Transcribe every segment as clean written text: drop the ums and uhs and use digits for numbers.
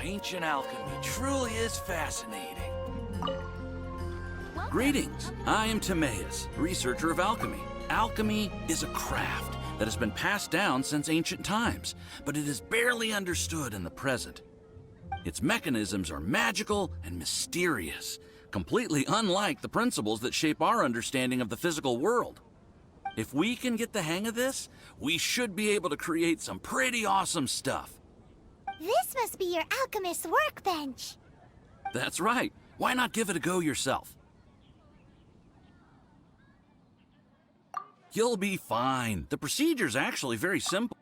Ancient alchemy truly is fascinating. Greetings, I am Timaeus, researcher of alchemy. Alchemy is a craft that has been passed down since ancient times, but it is barely understood in the present. Its mechanisms are magical and mysterious, completely unlike the principles that shape our understanding of the physical world. If we can get the hang of this, we should be able to create some pretty awesome stuff. This must be your alchemist's workbench. That's right. Why not give it a go yourself? You'll be fine. The procedure's actually very simple.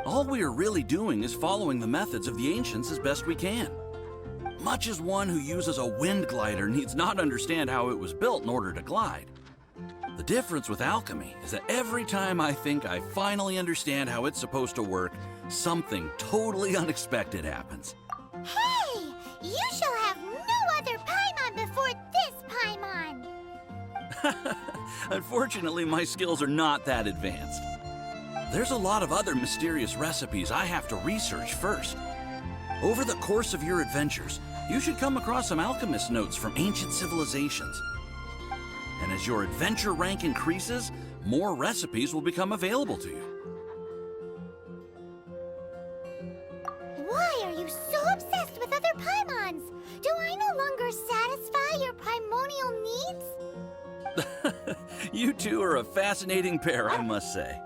All we are really doing is following the methods of the ancients as best we can. Much as one who uses a wind glider needs not understand how it was built in order to glide. The difference with alchemy is that every time I think I finally understand how it's supposed to work, something totally unexpected happens. Hey! You shall have no other Paimon before this Paimon! Unfortunately, my skills are not that advanced. There's a lot of other mysterious recipes I have to research first. Over the course of your adventures, you should come across some alchemist notes from ancient civilizations. And as your adventure rank increases, more recipes will become available to you. Why are you so obsessed with other Paimons? Do I no longer satisfy your primordial needs? You two are a fascinating pair, I must say.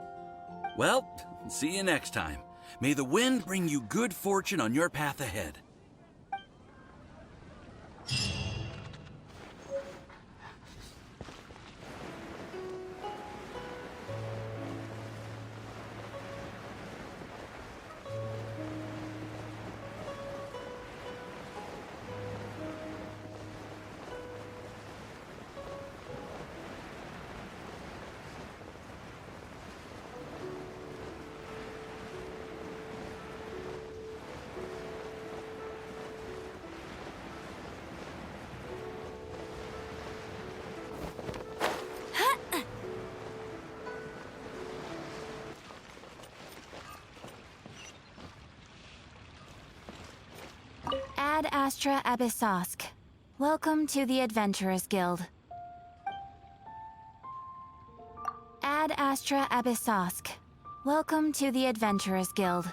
Well, see you next time. May the wind bring you good fortune on your path ahead. Ad Astra Abyssosk. Welcome to the Adventurers Guild. Ad Astra Abyssosk. Welcome to the Adventurers Guild.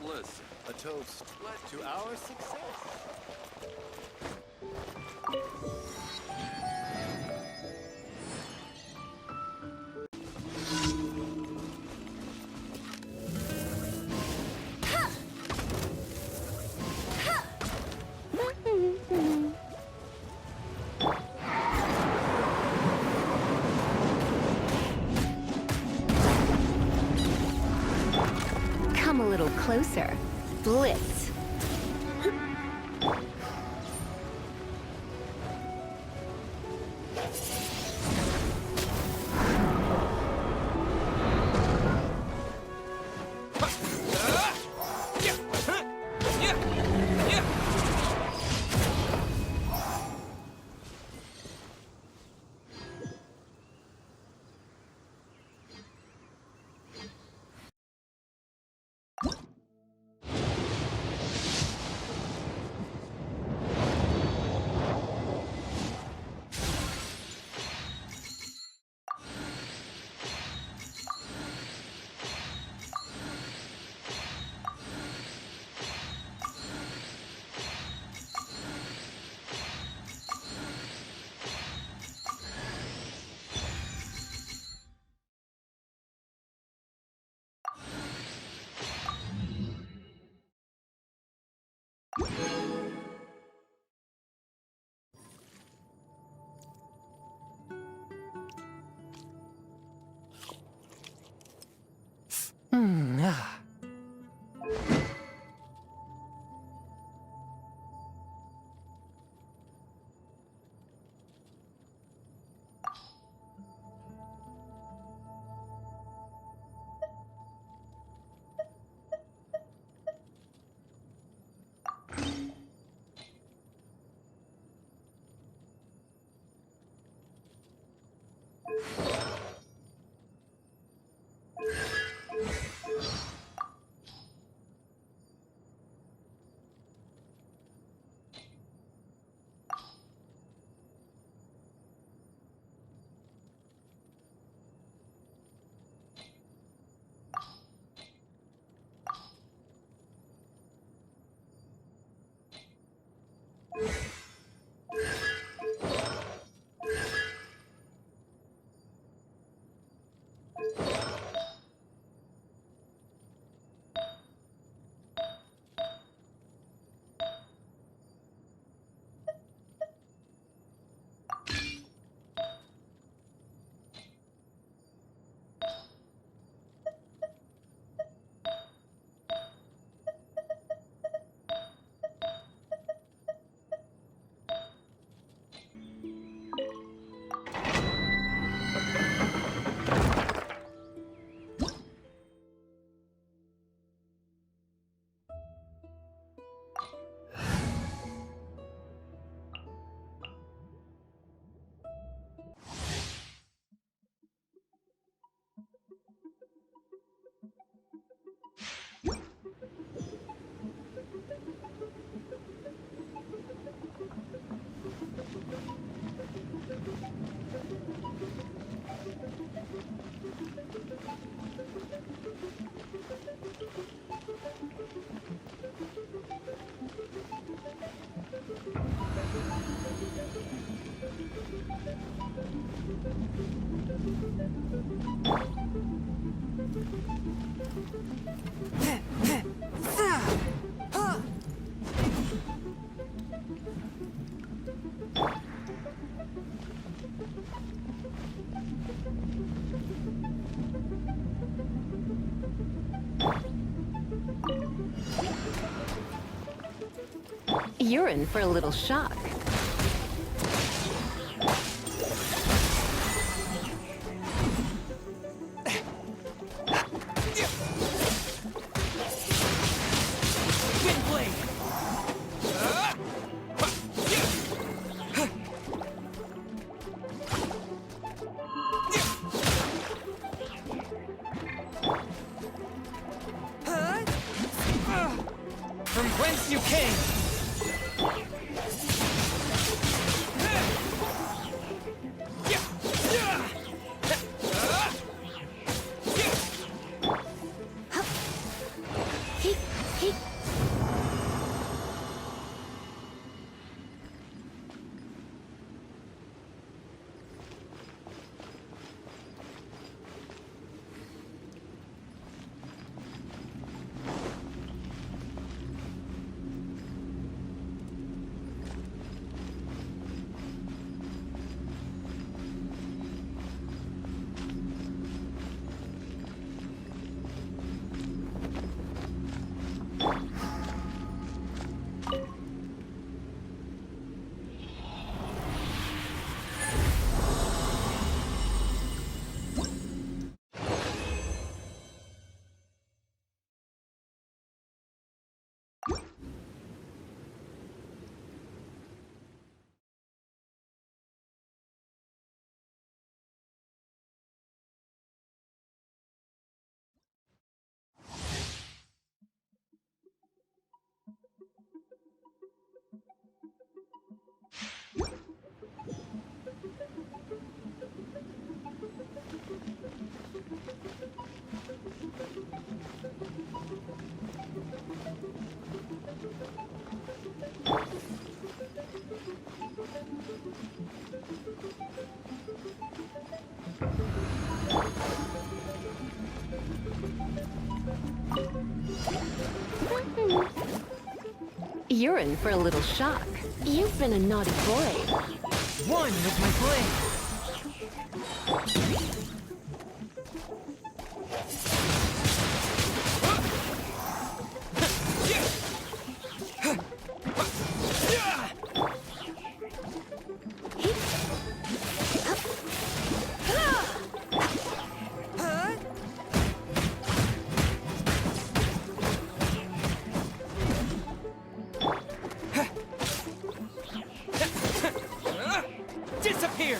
Listen, a toast to our success. Come a little closer. Blitz. You're in for a little shock. From whence you came! You're in for a little shock. You've been a naughty boy. One with my blade. Disappear!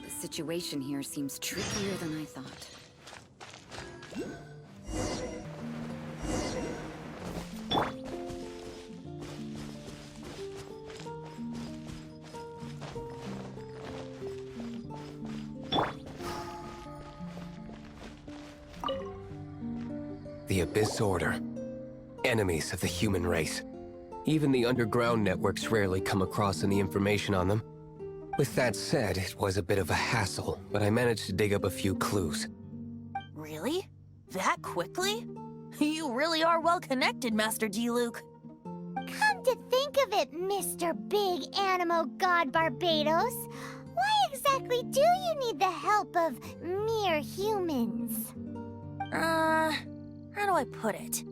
The situation here seems trickier than I thought. The Abyss Order. Enemies of the human race. Even the underground networks rarely come across any information on them. With that said, it was a bit of a hassle, but I managed to dig up a few clues. Really? That quickly? You really are well connected, Master D-Luke. Come to think of it, Mr. Big Animo God Barbados, why exactly do you need the help of mere humans? How do I put it?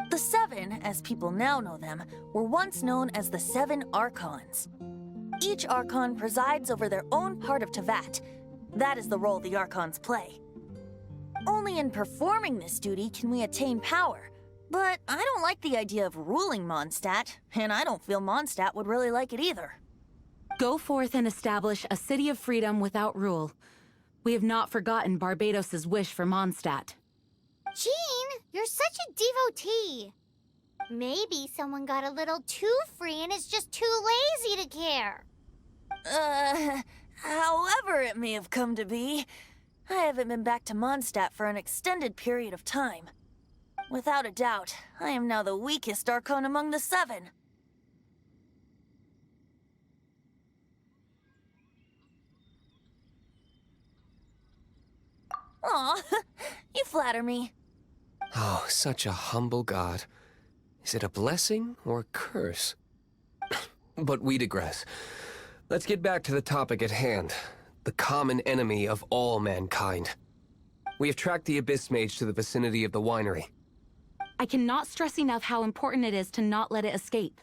The Seven, as people now know them, were once known as the Seven Archons. Each Archon presides over their own part of Teyvat. That is the role the Archons play. Only in performing this duty can we attain power. But I don't like the idea of ruling Mondstadt, and I don't feel Mondstadt would really like it either. Go forth and establish a city of freedom without rule. We have not forgotten Barbados's wish for Mondstadt. Jean, you're such a devotee. Maybe someone got a little too free and is just too lazy to care. However it may have come to be, I haven't been back to Mondstadt for an extended period of time. Without a doubt, I am now the weakest Archon among the Seven. Aw, you flatter me. Oh, such a humble god. Is it a blessing or a curse? But we digress. Let's get back to the topic at hand. The common enemy of all mankind. We have tracked the Abyss Mage to the vicinity of the winery. I cannot stress enough how important it is to not let it escape.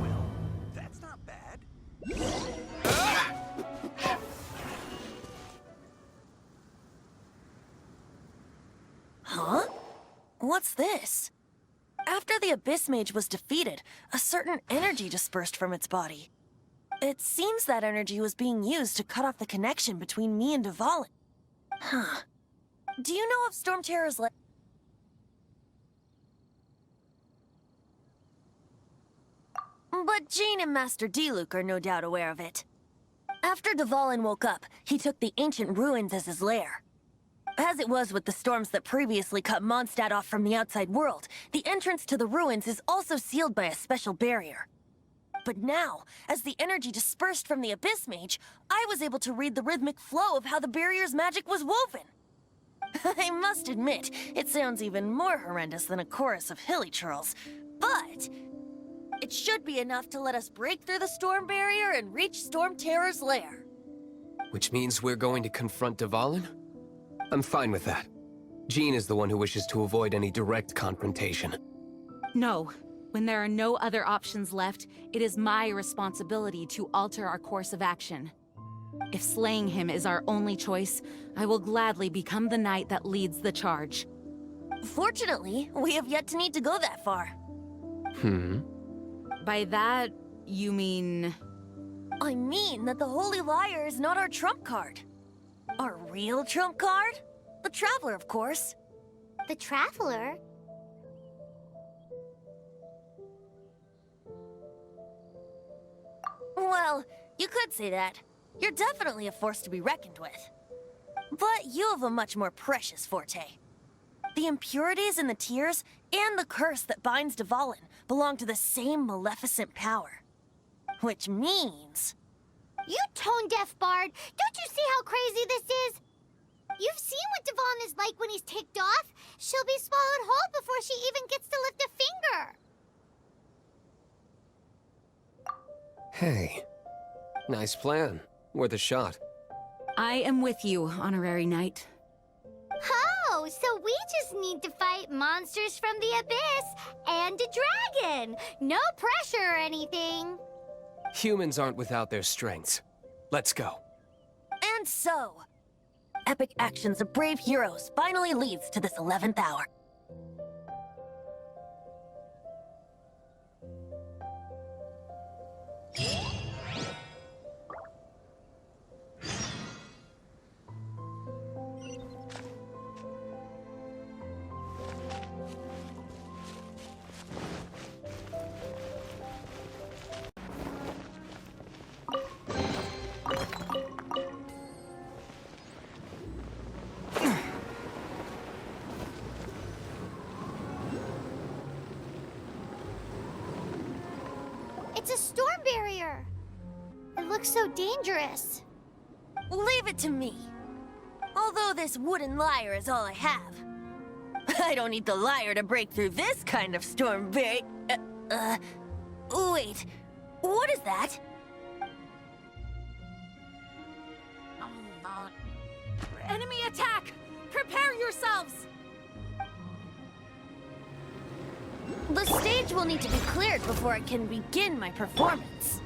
Well, that's not bad. Huh? What's this? After the Abyss Mage was defeated, a certain energy dispersed from its body. It seems that energy was being used to cut off the connection between me and Dvalin. Huh. Do you know of Storm Terror's But Jean and Master Diluc are no doubt aware of it. After Dvalin woke up, he took the ancient ruins as his lair. As it was with the storms that previously cut Mondstadt off from the outside world, the entrance to the ruins is also sealed by a special barrier. But now, as the energy dispersed from the Abyss Mage, I was able to read the rhythmic flow of how the barrier's magic was woven. I must admit, it sounds even more horrendous than a chorus of hilly churls, but it should be enough to let us break through the storm barrier and reach Storm Terror's lair. Which means we're going to confront Dvalin? I'm fine with that. Jean is the one who wishes to avoid any direct confrontation. No. When there are no other options left, it is my responsibility to alter our course of action. If slaying him is our only choice, I will gladly become the knight that leads the charge. Fortunately, we have yet to need to go that far. By that, you mean... I mean that the Holy Liar is not our trump card. Our real trump card? The Traveler, of course. The Traveler? Well, you could say that. You're definitely a force to be reckoned with. But you have a much more precious forte. The impurities in the tears and the curse that binds Dvalin belong to the same maleficent power. Which means... You tone-deaf bard! Don't you see how crazy this is? You've seen what Dvalin is like when he's ticked off. She'll be swallowed whole before she even gets to lift a finger. Hey. Nice plan. Worth a shot. I am with you, Honorary Knight. Oh, so we just need to fight monsters from the Abyss and a dragon. No pressure or anything. Humans aren't without their strengths. Let's go. And so, epic actions of brave heroes finally leads to this 11th hour. It's a storm barrier. It looks so dangerous. Leave it to me. Although this wooden lyre is all I have. I don't need the lyre to break through this kind of storm barrier. Wait. What is that? Enemy attack! Prepare yourselves! The stage will need to be cleared before I can begin my performance.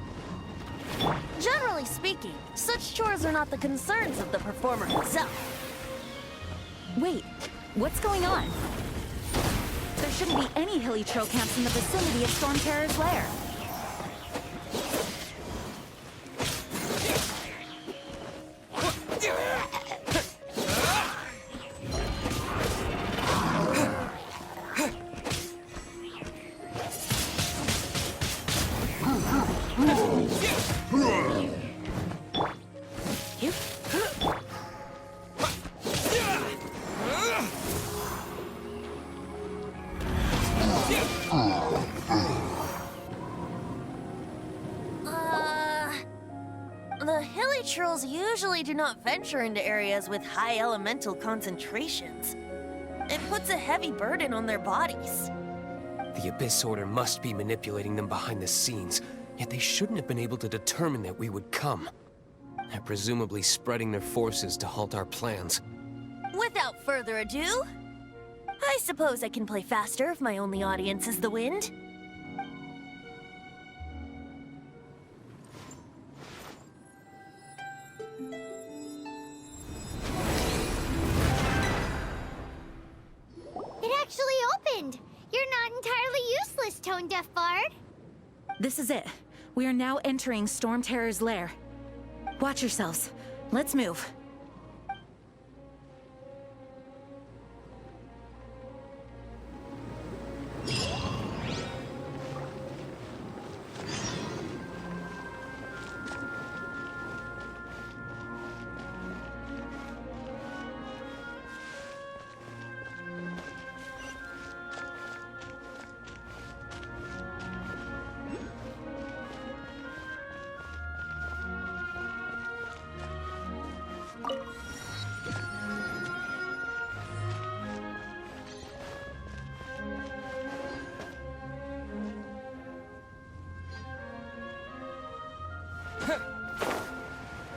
Generally speaking, such chores are not the concerns of the performer himself. Wait, what's going on? There shouldn't be any hilly troll camps in the vicinity of Storm Terror's lair. The hilly trolls usually do not venture into areas with high elemental concentrations. It puts a heavy burden on their bodies. The Abyss Order must be manipulating them behind the scenes, yet they shouldn't have been able to determine that we would come. They're presumably spreading their forces to halt our plans. Without further ado, I suppose I can play faster if my only audience is the wind. It actually opened. You're not entirely tone deaf bard. This is it. We are now entering Storm Terror's lair. Watch yourselves. Let's move.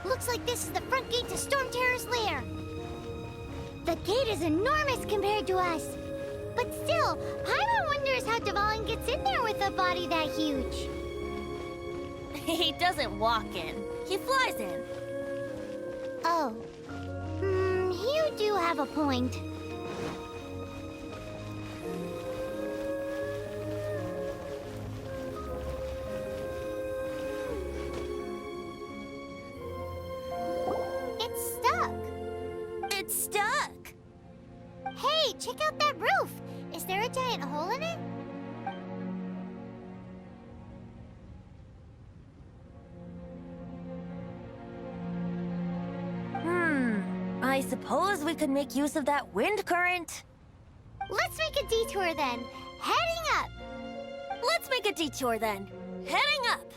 Looks like this is the front gate to Storm Terror's lair. The gate is enormous compared to us. But still, Paimon wonders how Dvalin gets in there with a body that huge. He doesn't walk in. He flies in. Oh. You do have a point. It's stuck. It's stuck. Hey, check out that roof. Is there a giant hole in it? I suppose we could make use of that wind current. Let's make a detour then. Heading up. Let's make a detour then. Heading up.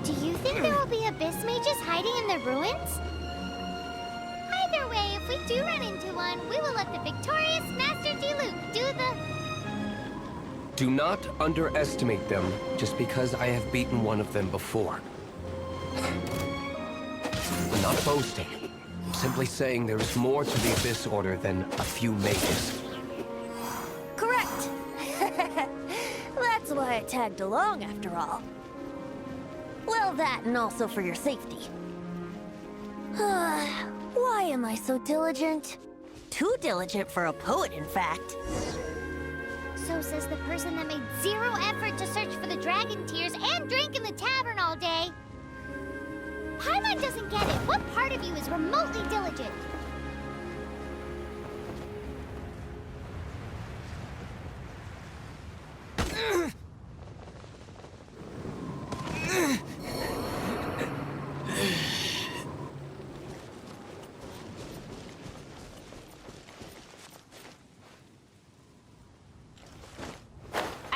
Do you think there will be abyss mages hiding in the ruins? Either way, if we do run into one, we will let the victorious Master Diluc do the... Do not underestimate them just because I have beaten one of them before. I'm not boasting. I'm simply saying there is more to the Abyss Order than a few mages. Correct. That's why I tagged along after all. Well, that and also for your safety. Why am I so diligent? Too diligent for a poet, in fact. So says the person that made zero effort to search for the dragon tears and drank in the tavern all day. Paimon doesn't get it. What part of you is remotely diligent?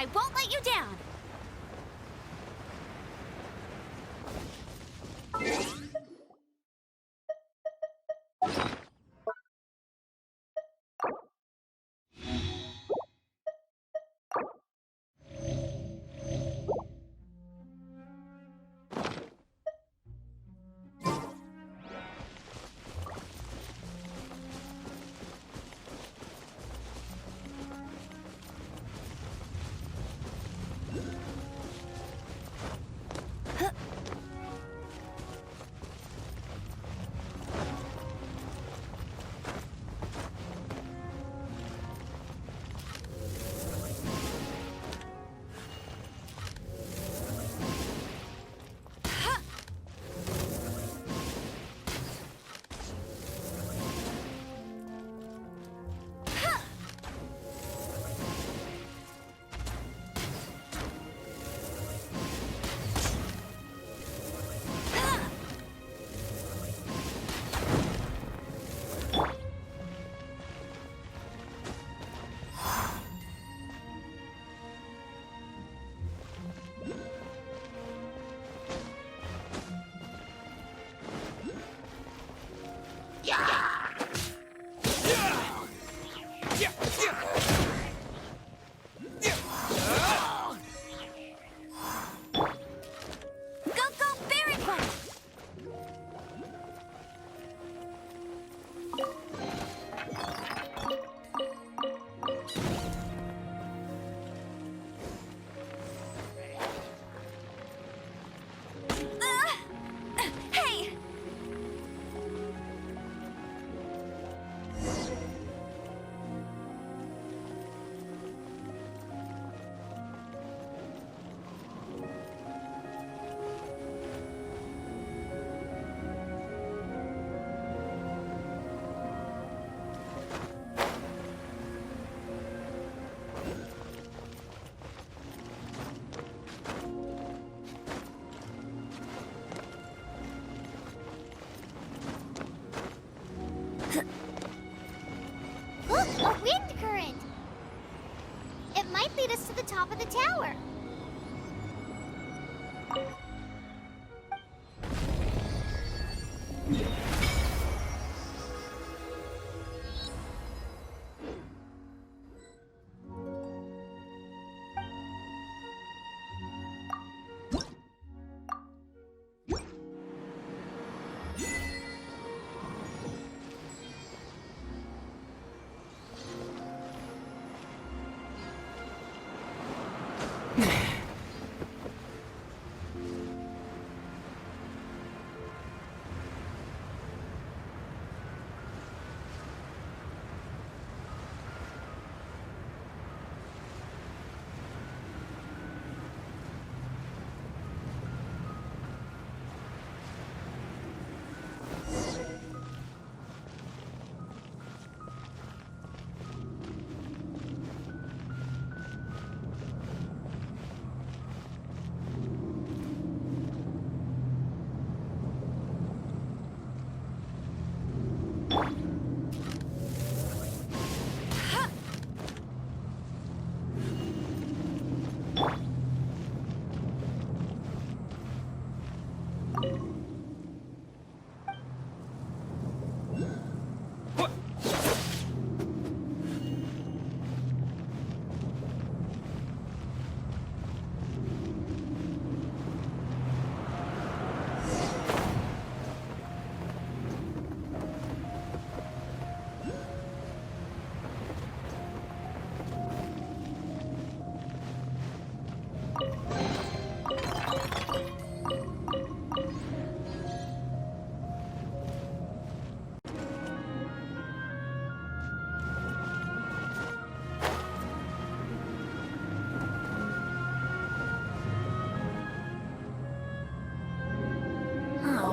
I won't let you down! Look, a wind current! It might lead us to the top of the tower.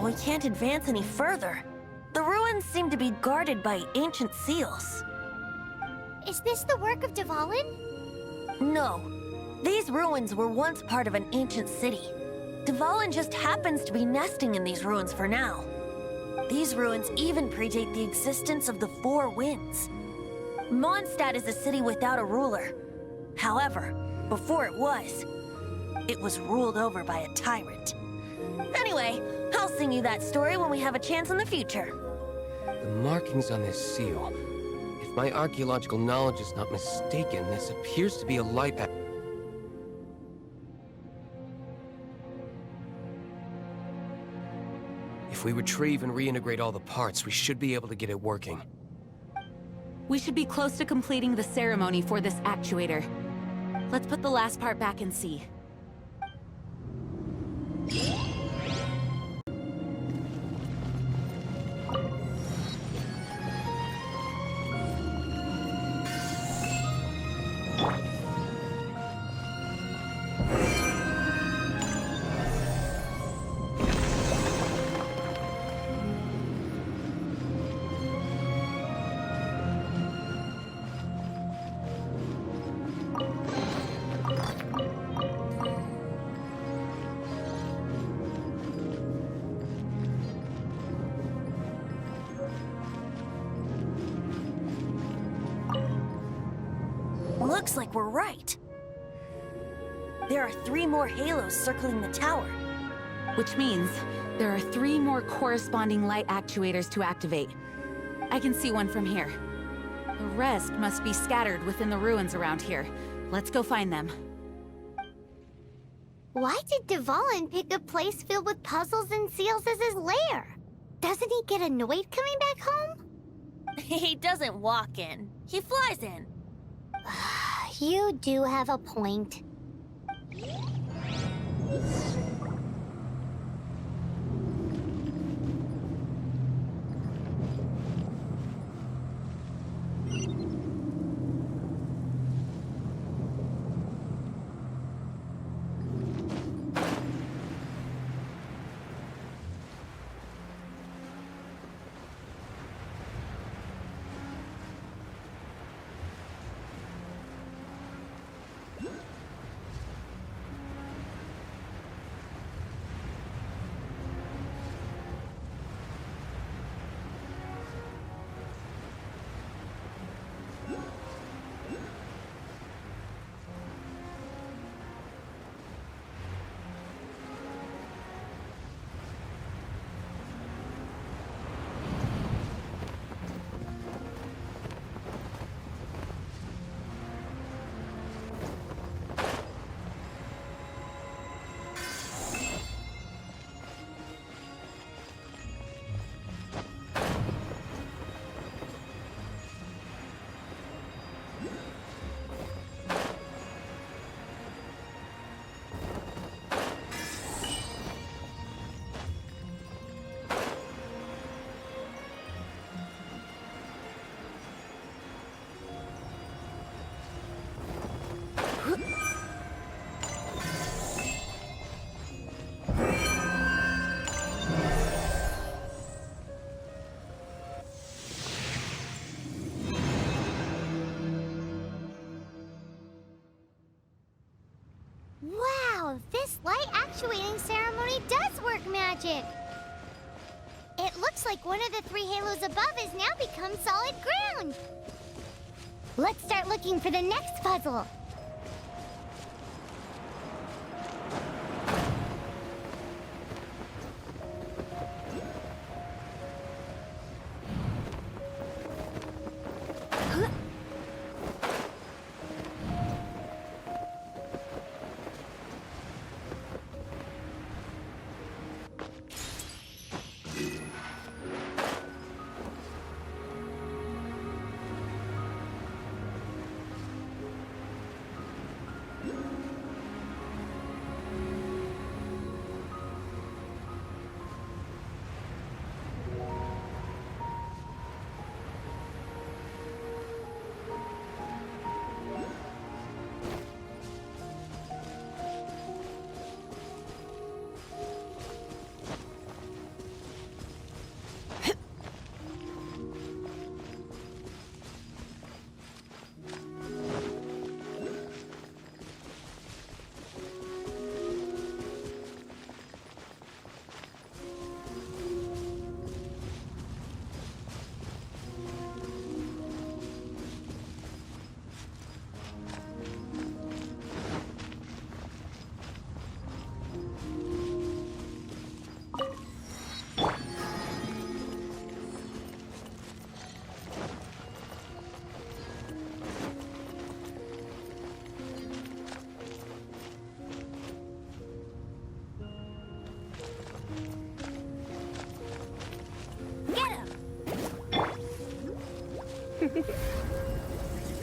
We can't advance any further. The ruins seem to be guarded by ancient seals. Is this the work of Dvalin? No. These ruins were once part of an ancient city. Dvalin just happens to be nesting in these ruins for now. These ruins even predate the existence of the Four Winds. Mondstadt is a city without a ruler. However, before it was ruled over by a tyrant. Anyway, I'll sing you that story when we have a chance in the future. The markings on this seal. If my archaeological knowledge is not mistaken, this appears to be a light path. If we retrieve and reintegrate all the parts, we should be able to get it working. We should be close to completing the ceremony for this actuator. Let's put the last part back and see. Looks like we're right. There are 3 more halos circling the tower. Which means there are 3 more corresponding light actuators to activate. I can see one from here. The rest must be scattered within the ruins around here. Let's go find them. Why did Dvalin pick a place filled with puzzles and seals as his lair? Doesn't he get annoyed coming back home? He doesn't walk in. He flies in. You do have a point. Genshin. It looks like one of the 3 halos above has now become solid ground. Let's start looking for the next puzzle.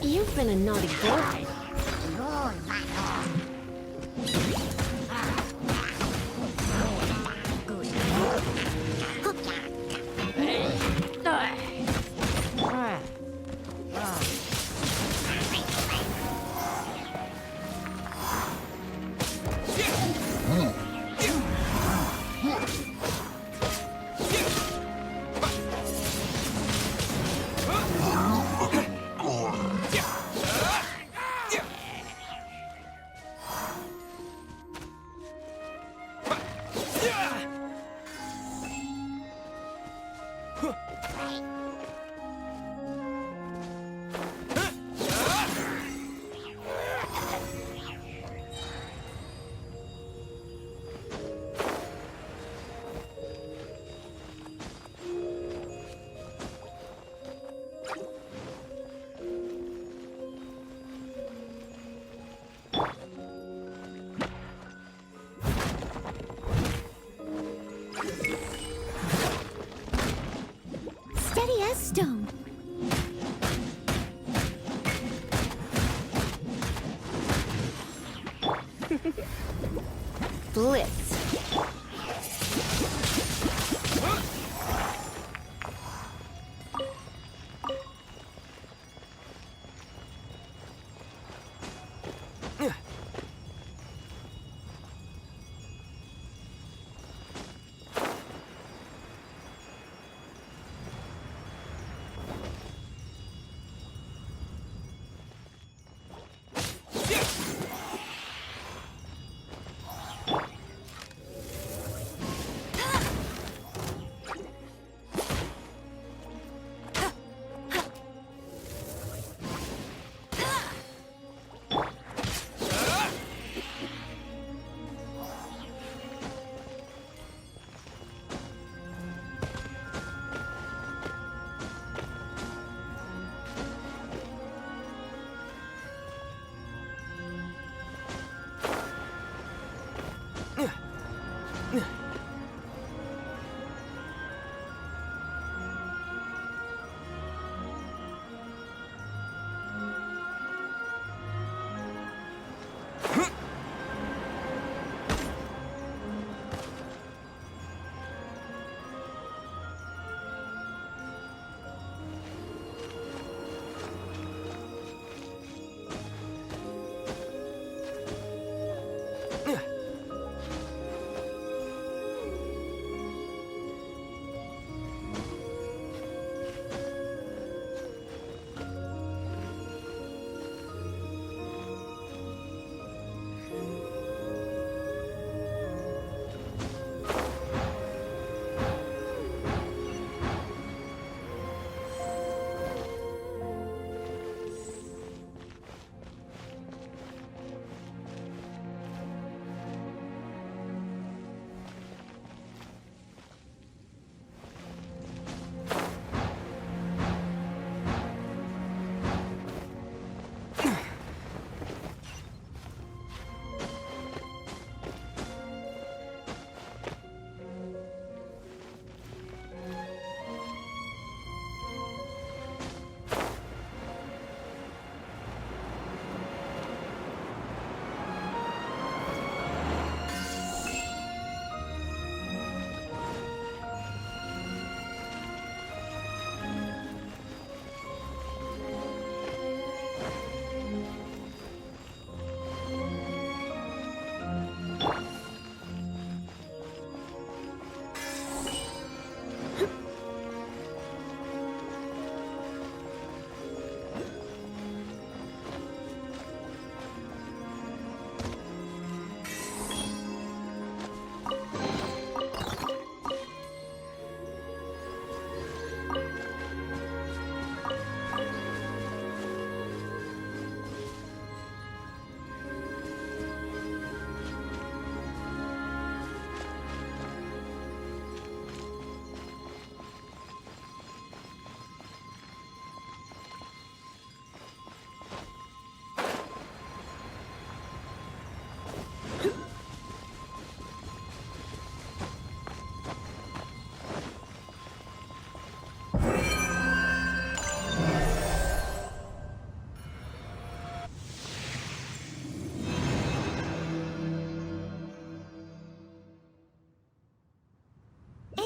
You've been a naughty boy. Steady as stone. Blitz.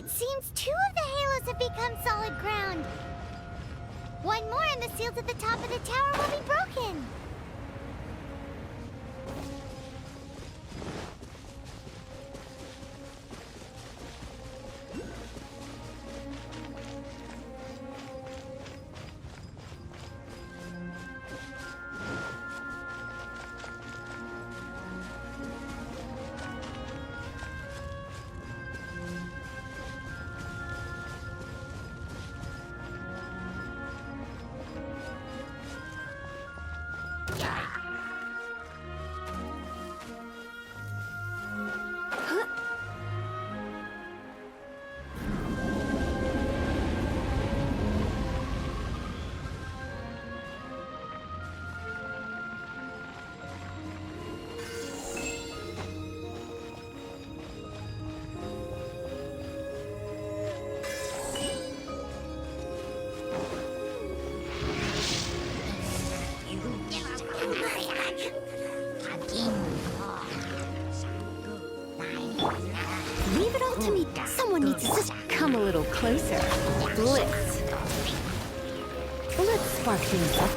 It seems 2 of the halos have become solid ground. 1 more and the seals at the top of the tower will be broken. Leave it all to me. Someone needs to come a little closer. Let's spark things up.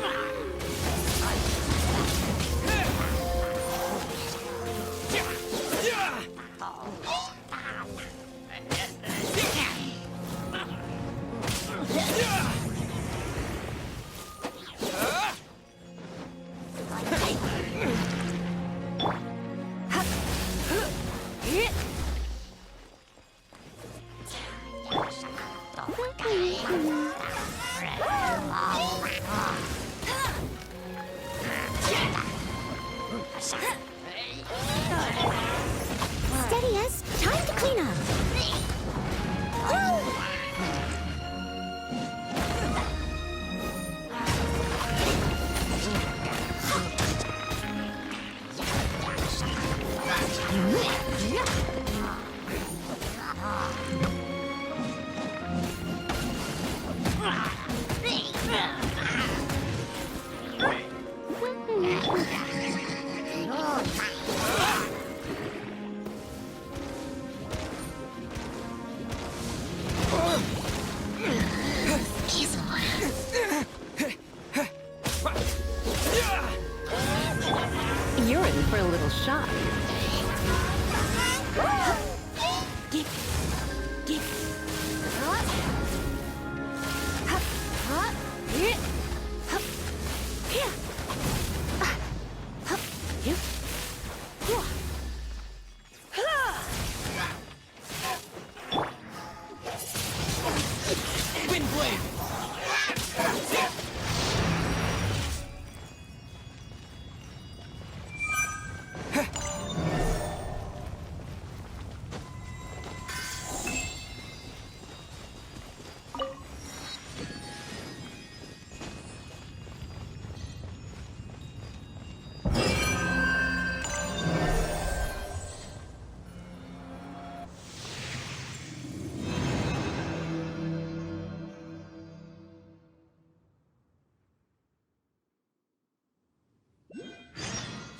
Steady us. Time to clean up. You're in for a little shock. Wind blade!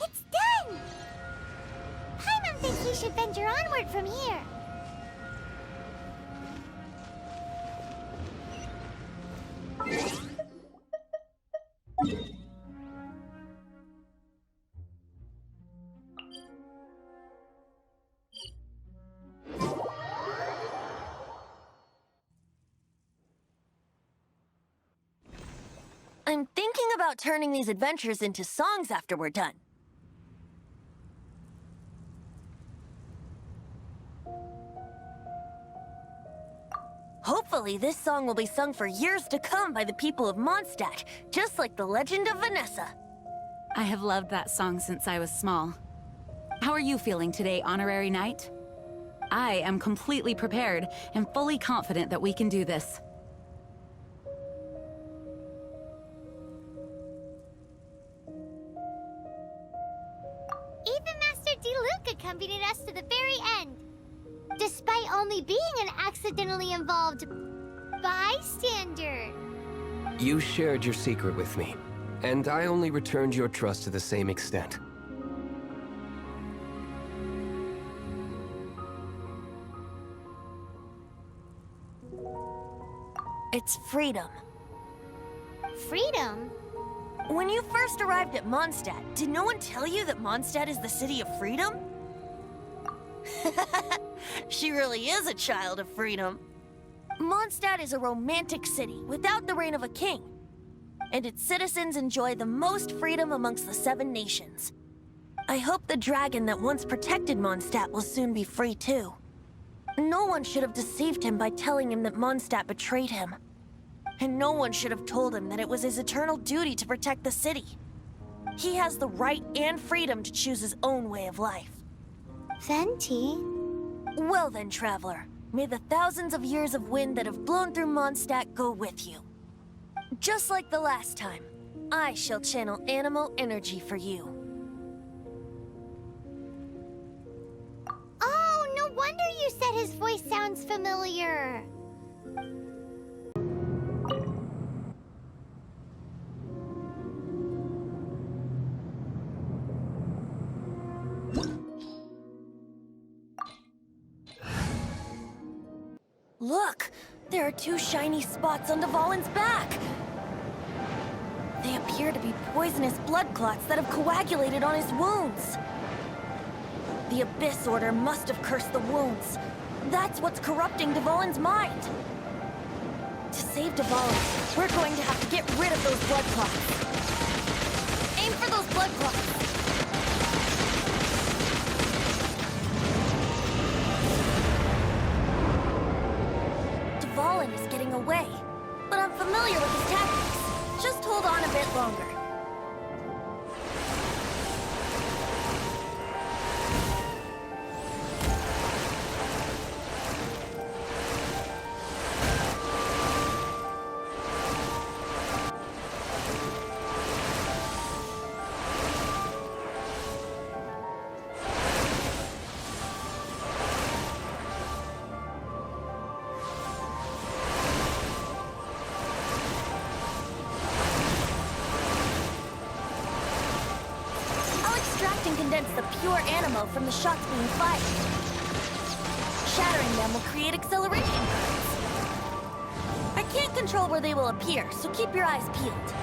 It's done! Paimon thinks we should venture onward from here. I'm thinking about turning these adventures into songs after we're done. Hopefully, this song will be sung for years to come by the people of Mondstadt, just like the legend of Vanessa. I have loved that song since I was small. How are you feeling today, Honorary Knight? I am completely prepared and fully confident that we can do this. Even Master D-Luke accompanied us to the very end, despite only being an accidentally involved bystander. You shared your secret with me, and I only returned your trust to the same extent. It's freedom. Freedom? When you first arrived at Mondstadt, did no one tell you that Mondstadt is the city of freedom? She really is a child of freedom. Mondstadt is a romantic city without the reign of a king, and its citizens enjoy the most freedom amongst the 7 nations. I hope the dragon that once protected Mondstadt will soon be free too. No one should have deceived him by telling him that Mondstadt betrayed him. And no one should have told him that it was his eternal duty to protect the city. He has the right and freedom to choose his own way of life. Venti? Well then, traveler, may the thousands of years of wind that have blown through Mondstadt go with you. Just like the last time, I shall channel animal energy for you. Oh, no wonder you said his voice sounds familiar. Look! There are 2 shiny spots on Dvalin's back! They appear to be poisonous blood clots that have coagulated on his wounds. The Abyss Order must have cursed the wounds. That's what's corrupting Dvalin's mind. To save Dvalin, we're going to have to get rid of those blood clots. Aim for those blood clots! Dvalin is getting away, but I'm familiar with his tactics. Just hold on a bit longer. And condense the pure animo from the shots being fired. Shattering them will create acceleration currents. I can't control where they will appear, so keep your eyes peeled.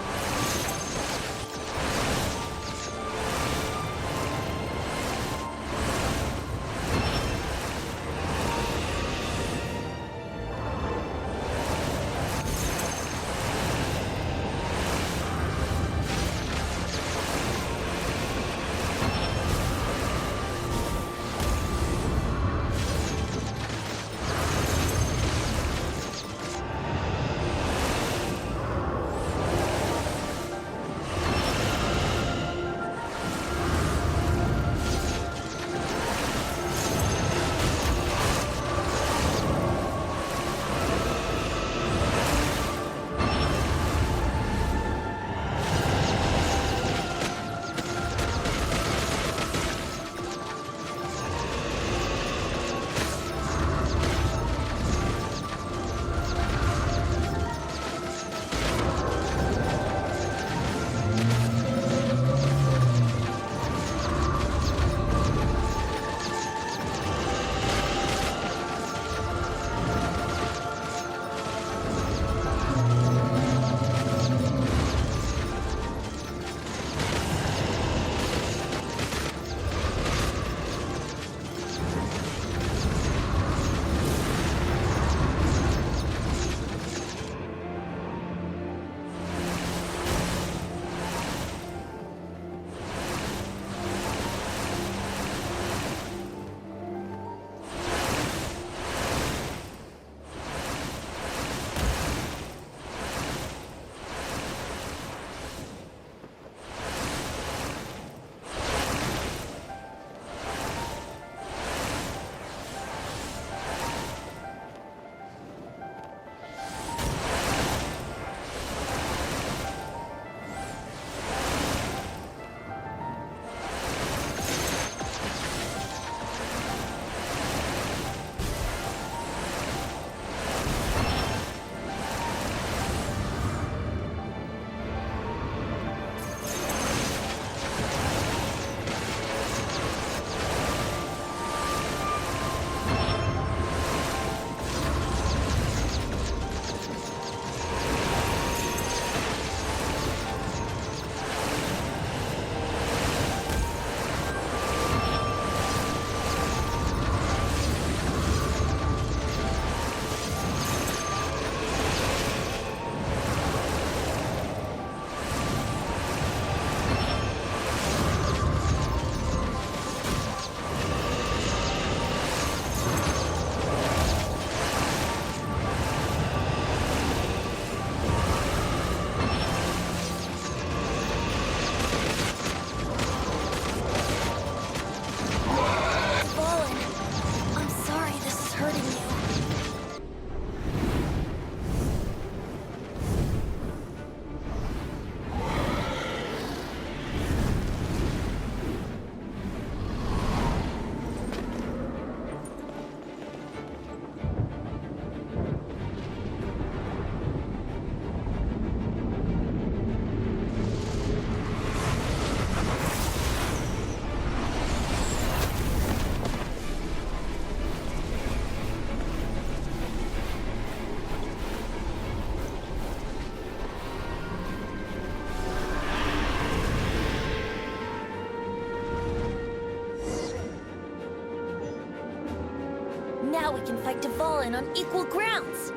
Now we can fight Dvalin on equal grounds.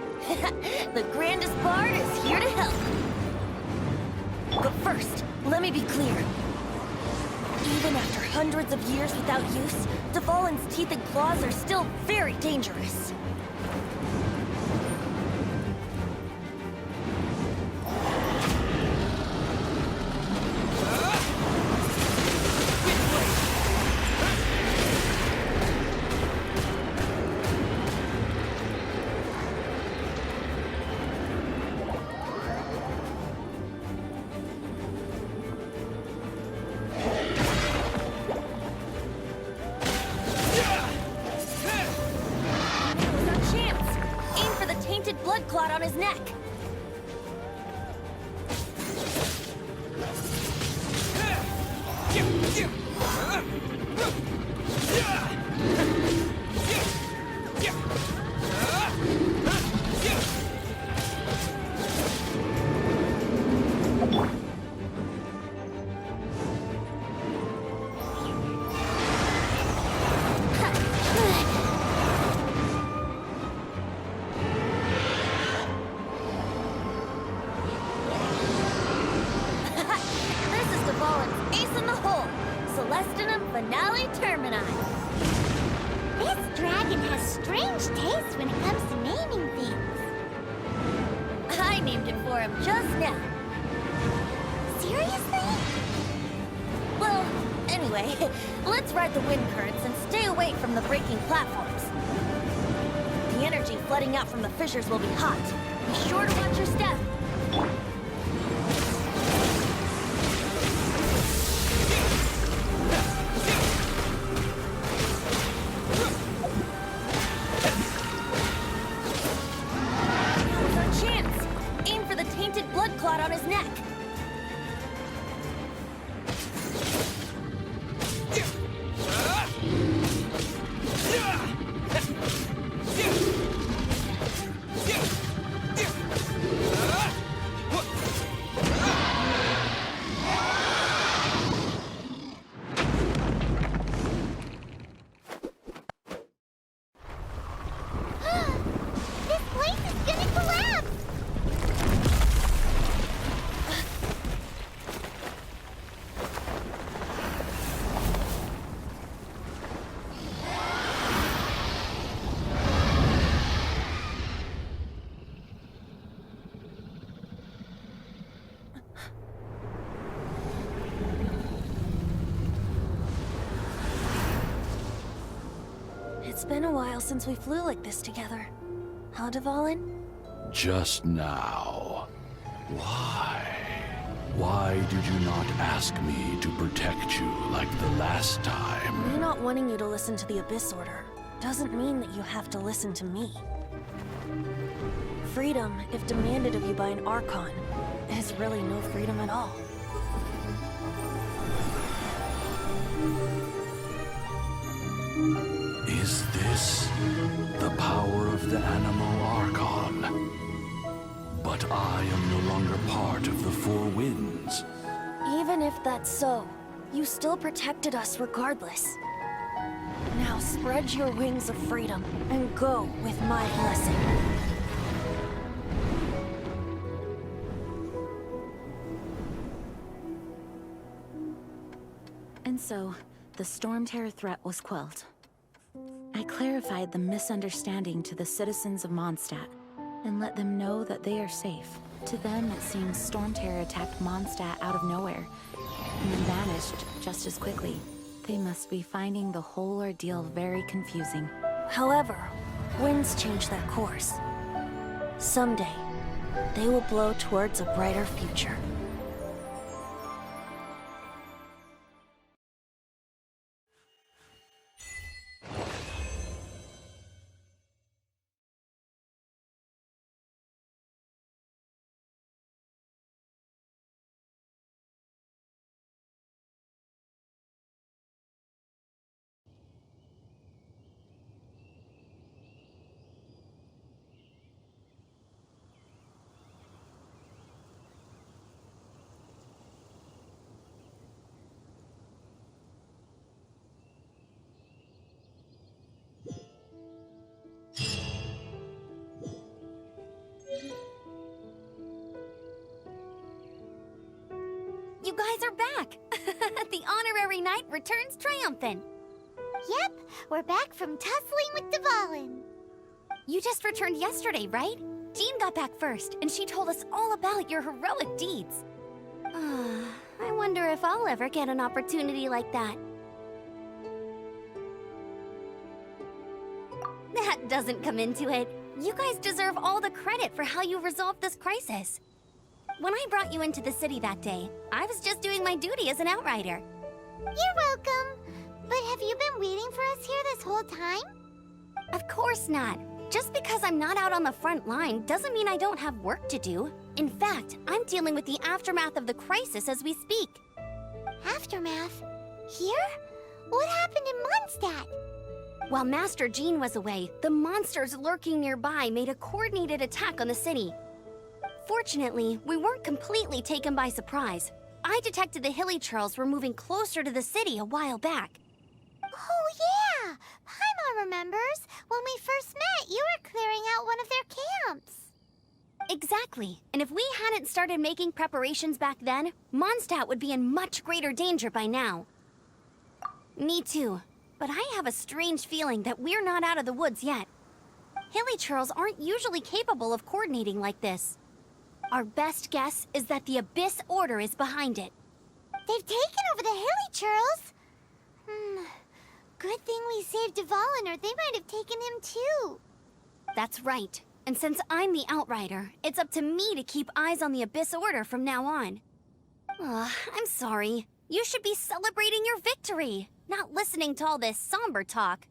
The grandest bard is here to help. But first, let me be clear. Even after hundreds of years without use, Dvalin's teeth and claws are still very dangerous. Blood clot on his neck. Finale Termini. This dragon has strange taste when it comes to naming things. I named it for him just now. Seriously? Well, anyway, let's ride the wind currents and stay away from the breaking platforms. The energy flooding out from the fissures will be hot. Be sure to watch your step. Blood clot on his neck. This place is gonna collapse! It's been a while since we flew like this together. Huh, Dvalin? Just now. Why? Why did you not ask me to protect you like the last time? Me not wanting you to listen to the Abyss Order doesn't mean that you have to listen to me. Freedom, if demanded of you by an Archon, is really no freedom at all. Is this the power of the Animal Archon? But I am no longer part of the Four Winds. Even if that's so, you still protected us regardless. Now spread your wings of freedom and go with my blessing. And so, the Storm Terror threat was quelled. I clarified the misunderstanding to the citizens of Mondstadt, and let them know that they are safe. To them, it seems Storm Terror attacked Mondstadt out of nowhere, and then vanished just as quickly. They must be finding the whole ordeal very confusing. However, winds change their course. Someday, they will blow towards a brighter future. You guys are back! The honorary knight returns triumphant. Yep, we're back from tussling with Dvalin. You just returned yesterday, right? Jean got back first, and she told us all about your heroic deeds. I wonder if I'll ever get an opportunity like that. That doesn't come into it. You guys deserve all the credit for how you resolved this crisis. When I brought you into the city that day, I was just doing my duty as an outrider. You're welcome. But have you been waiting for us here this whole time? Of course not. Just because I'm not out on the front line doesn't mean I don't have work to do. In fact, I'm dealing with the aftermath of the crisis as we speak. Aftermath? Here? What happened in Mondstadt? While Master Jean was away, the monsters lurking nearby made a coordinated attack on the city. Fortunately, we weren't completely taken by surprise. I detected the Hilly Churls were moving closer to the city a while back. Oh yeah! Paimon remembers. When we first met, you were clearing out one of their camps. Exactly. And if we hadn't started making preparations back then, Mondstadt would be in much greater danger by now. Me too. But I have a strange feeling that we're not out of the woods yet. Hilly Churls aren't usually capable of coordinating like this. Our best guess is that the Abyss Order is behind it. They've taken over the Hilly Churls? Good thing we saved Dvalin, or they might have taken him too. That's right. And since I'm the Outrider, it's up to me to keep eyes on the Abyss Order from now on. I'm sorry. You should be celebrating your victory, not listening to all this somber talk.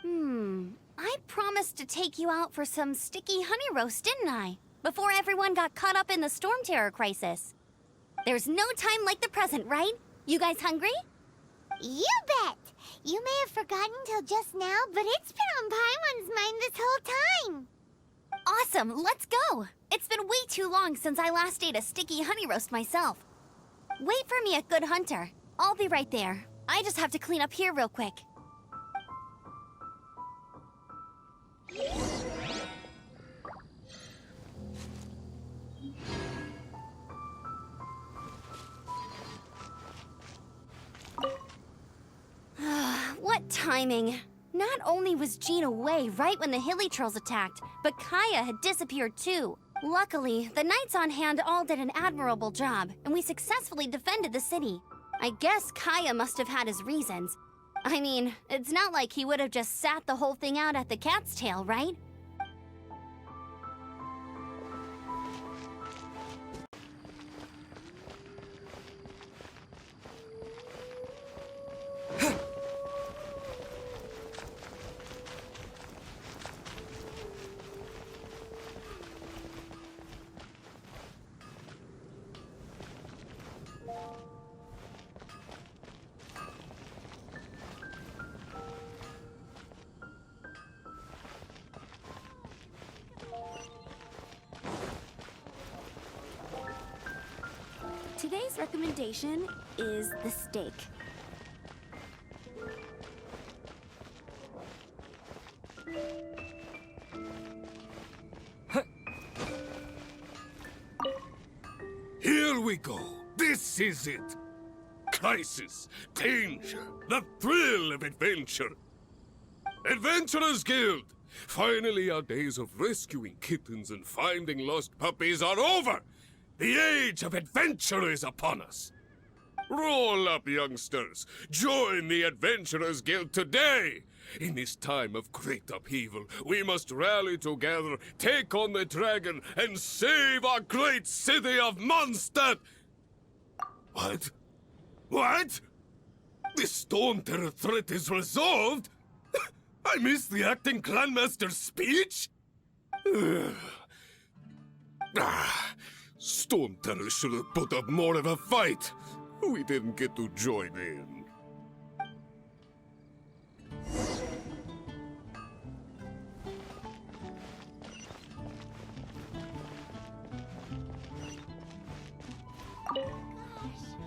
I promised to take you out for some sticky honey roast, didn't I? Before everyone got caught up in the Storm Terror crisis. There's no time like the present, right? You guys hungry? You bet! You may have forgotten till just now, but it's been on Paimon's mind this whole time. Awesome, let's go! It's been way too long since I last ate a sticky honey roast myself. Wait for me at Good Hunter. I'll be right there. I just have to clean up here real quick. What timing! Not only was Jean away right when the Hilly Trolls attacked, but Kaya had disappeared too. Luckily, the knights on hand all did an admirable job, and we successfully defended the city. I guess Kaya must have had his reasons. I mean, it's not like he would have just sat the whole thing out at the cat's tail, right? Today's recommendation is the steak. Here we go. This is it. Crisis, danger, the thrill of adventure. Adventurers Guild! Finally, our days of rescuing kittens and finding lost puppies are over! The age of adventure is upon us! Roll up, youngsters! Join the Adventurers Guild today! In this time of great upheaval, we must rally together, take on the dragon, and save our great city of Mondstadt! What? What? The Storm Terror threat is resolved? I missed the acting clanmaster's speech? Storm Terror should have put up more of a fight. We didn't get to join in.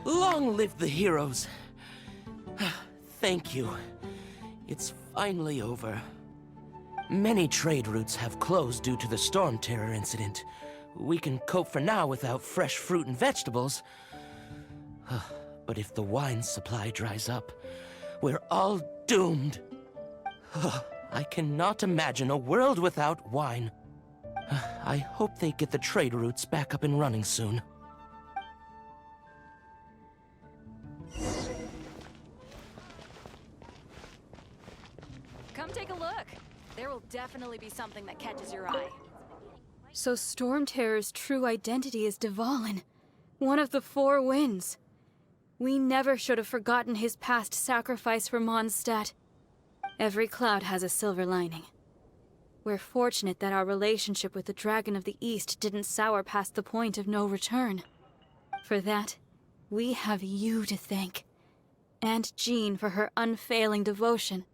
Long live the heroes. Thank you. It's finally over. Many trade routes have closed due to the Storm Terror incident. We can cope for now without fresh fruit and vegetables. But if the wine supply dries up, we're all doomed. I cannot imagine a world without wine. I hope they get the trade routes back up and running soon. Come take a look. There will definitely be something that catches your eye. So Stormterror's true identity is Dvalin, one of the Four Winds. We never should have forgotten his past sacrifice for Mondstadt. Every cloud has a silver lining. We're fortunate that our relationship with the Dragon of the East didn't sour past the point of no return. For that, we have you to thank. And Jean for her unfailing devotion.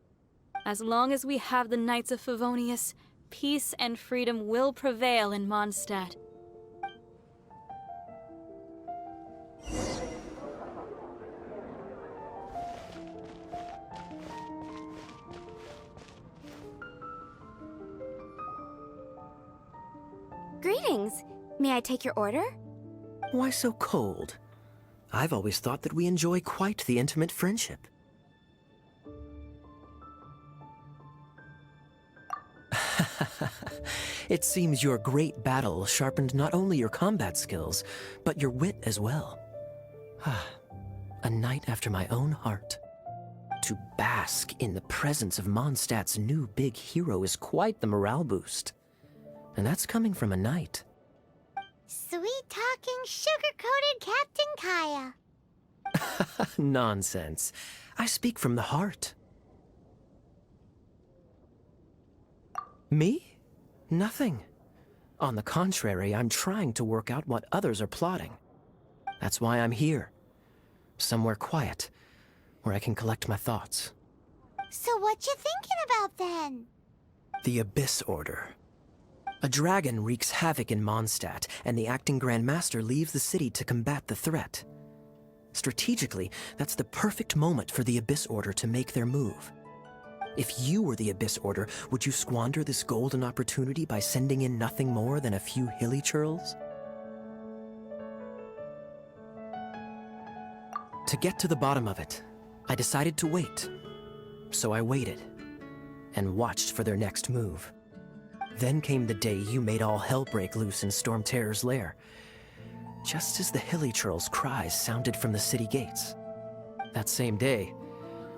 As long as we have the Knights of Favonius, peace and freedom will prevail in Mondstadt. Greetings. May I take your order? Why so cold? I've always thought that we enjoy quite the intimate friendship. It seems your great battle sharpened not only your combat skills, but your wit as well. A knight after my own heart. To bask in the presence of Mondstadt's new big hero is quite the morale boost. And that's coming from a knight. Sweet-talking, sugar-coated Captain Kaya. Nonsense. I speak from the heart. Me? Nothing. On the contrary, I'm trying to work out what others are plotting. That's why I'm here. Somewhere quiet, where I can collect my thoughts. So what you thinking about then? The Abyss Order. A dragon wreaks havoc in Mondstadt, and the acting Grand Master leaves the city to combat the threat. Strategically, that's the perfect moment for the Abyss Order to make their move. If you were the Abyss Order, would you squander this golden opportunity by sending in nothing more than a few hilly churls? To get to the bottom of it, I decided to wait. So I waited, and watched for their next move. Then came the day you made all hell break loose in Stormterror's lair, just as the hilly churl's cries sounded from the city gates. That same day,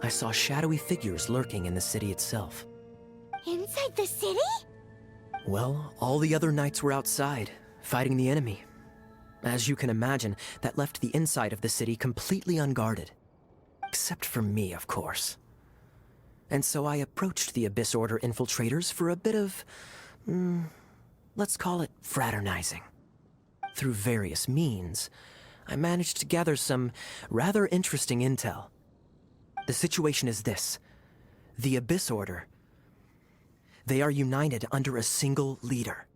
I saw shadowy figures lurking in the city itself. Inside the city? Well, all the other knights were outside, fighting the enemy. As you can imagine, that left the inside of the city completely unguarded. Except for me, of course. And so I approached the Abyss Order infiltrators for a bit of, let's call it fraternizing. Through various means, I managed to gather some rather interesting intel. The situation is this. The Abyss Order, they are united under a single leader.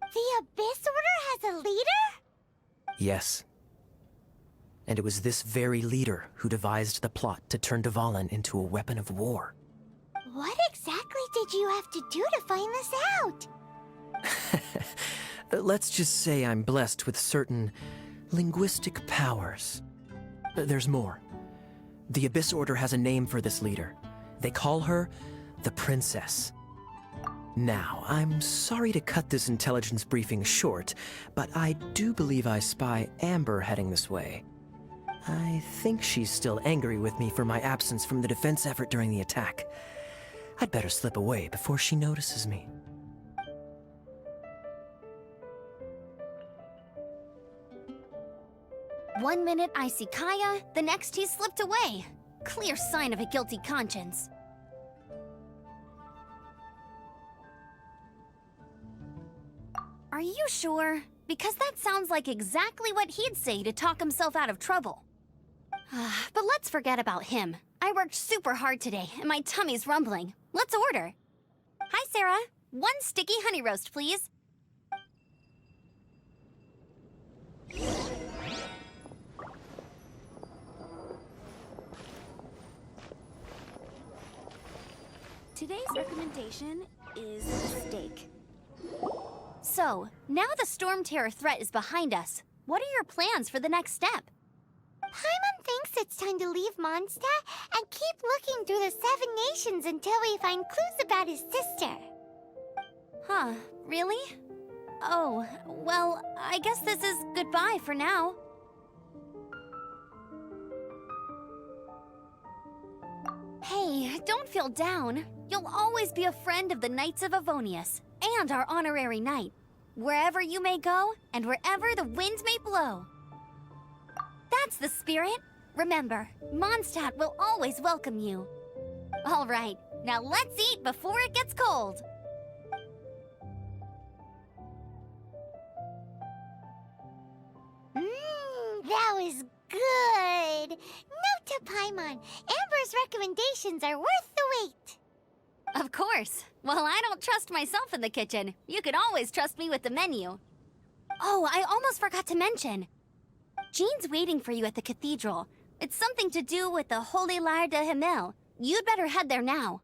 The Abyss Order has a leader? Yes. And it was this very leader who devised the plot to turn Dvalin into a weapon of war. What exactly did you have to do to find this out? Let's just say I'm blessed with certain linguistic powers. There's more. The Abyss Order has a name for this leader. They call her the Princess. Now, I'm sorry to cut this intelligence briefing short, but I do believe I spy Amber heading this way. I think she's still angry with me for my absence from the defense effort during the attack. I'd better slip away before she notices me. One minute I see Kaya, the next he's slipped away. Clear sign of a guilty conscience. Are you sure? Because that sounds like exactly what he'd say to talk himself out of trouble. But let's forget about him. I worked super hard today, and my tummy's rumbling. Let's order. Hi, Sarah. 1 sticky honey roast, please. Today's recommendation is steak. So, now the Storm Terror threat is behind us. What are your plans for the next step? Paimon thinks it's time to leave Mondstadt and keep looking through the 7 nations until we find clues about his sister. Huh, really? Oh, well, I guess this is goodbye for now. Hey, don't feel down. You'll always be a friend of the Knights of Avonius, and our honorary knight. Wherever you may go, and wherever the wind may blow. That's the spirit. Remember, Mondstadt will always welcome you. All right, now let's eat before it gets cold. That was good. Note to Paimon, Amber's recommendations are worth the wait. Of course. Well, I don't trust myself in the kitchen. You can always trust me with the menu. Oh, I almost forgot to mention. Jean's waiting for you at the cathedral. It's something to do with the Holy Lyre de Himmel. You'd better head there now.